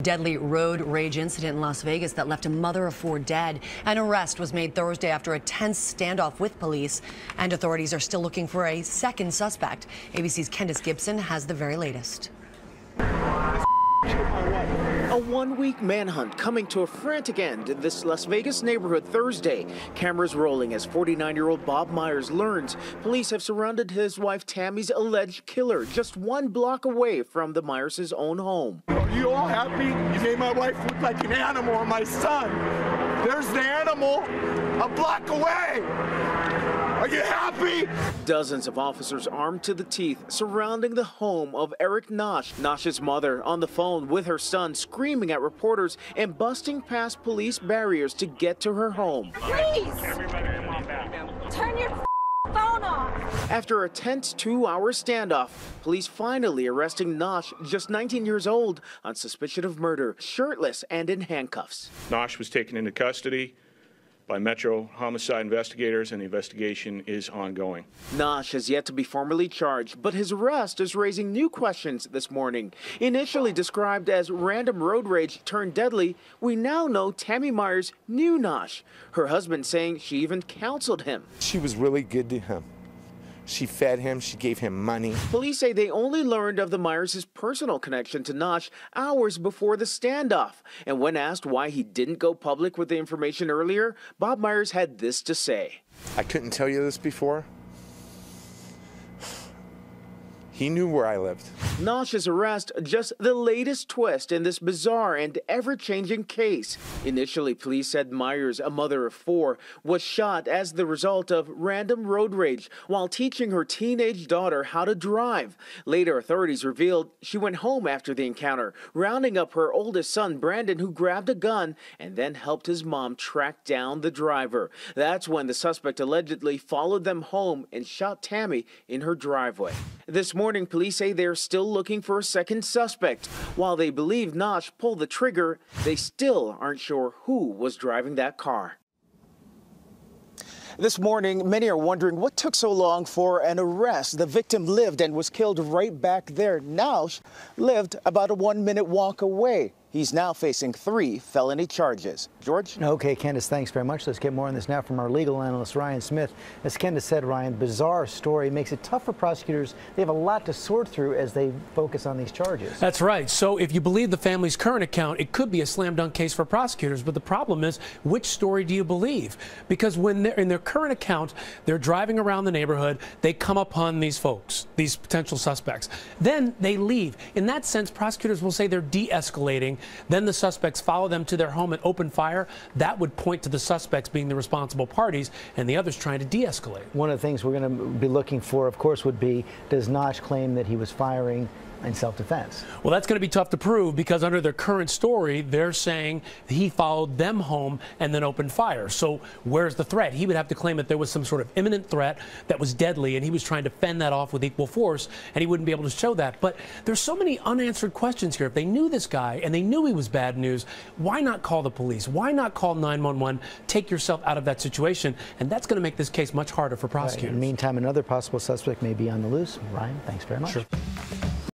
Deadly road rage incident in Las Vegas that left a mother of 4 dead. An arrest was made Thursday after a tense standoff with police, and authorities are still looking for a second suspect. ABC's Candace Gibson has the very latest. A one-week manhunt coming to a frantic end in this Las Vegas neighborhood Thursday. Cameras rolling as 49-year-old Bob Meyers learns police have surrounded his wife Tammy's alleged killer just 1 block away from the Meyers' own home. Are you all happy? You made my wife look like an animal and my son. There's the animal a block away. Are you happy? Dozens of officers armed to the teeth surrounding the home of Erich Nowsch. Nowsch's mother on the phone with her son screaming at reporters and busting past police barriers to get to her home. Please! Turn your phone off! After a tense 2-hour standoff, police finally arresting Nowsch, just 19 years old, on suspicion of murder, shirtless and in handcuffs. Nowsch was taken into custody by Metro homicide investigators, and the investigation is ongoing. Nowsch has yet to be formally charged, but his arrest is raising new questions this morning. Initially described as random road rage turned deadly, we now know Tammy Meyers knew Nowsch. Her husband saying she even counseled him. She was really good to him. She fed him, she gave him money. Police say they only learned of the Meyers' personal connection to Nowsch hours before the standoff. And when asked why he didn't go public with the information earlier, Bob Meyers had this to say. I couldn't tell you this before. He knew where I lived. Nowsch's arrest just the latest twist in this bizarre and ever-changing case. Initially, police said Meyers, a mother of 4, was shot as the result of random road rage while teaching her teenage daughter how to drive. Later, authorities revealed she went home after the encounter, rounding up her oldest son, Brandon, who grabbed a gun and then helped his mom track down the driver. That's when the suspect allegedly followed them home and shot Tammy in her driveway. This morning, police say they're still looking for a second suspect. While they believe Nowsch pulled the trigger, they still aren't sure who was driving that car. This morning, many are wondering what took so long for an arrest. The victim lived and was killed right back there. Nowsch lived about a 1-minute walk away. He's now facing 3 felony charges. George? Okay, Candace, thanks very much. Let's get more on this now from our legal analyst, Ryan Smith. As Candace said, Ryan, bizarre story makes it tough for prosecutors. They have a lot to sort through as they focus on these charges. That's right. So if you believe the family's current account, it could be a slam dunk case for prosecutors. But the problem is, which story do you believe? Because when they're in their current account, they're driving around the neighborhood, they come upon these folks, these potential suspects. Then they leave. In that sense, prosecutors will say they're de-escalating. Then the suspects follow them to their home and open fire. That would point to the suspects being the responsible parties and the others trying to de-escalate. One of the things we're going to be looking for, of course, would be, does Nowsch claim that he was firing in self-defense? Well, that's going to be tough to prove because under their current story, they're saying he followed them home and then opened fire. So where's the threat? He would have to claim that there was some sort of imminent threat that was deadly and he was trying to fend that off with equal force, and he wouldn't be able to show that. But there's so many unanswered questions here. If they knew this guy and they knew he was bad news, why not call the police? Why not call 911? Take yourself out of that situation, and that's going to make this case much harder for prosecutors. Right. In the meantime, another possible suspect may be on the loose. Ryan, thanks very much. Sure.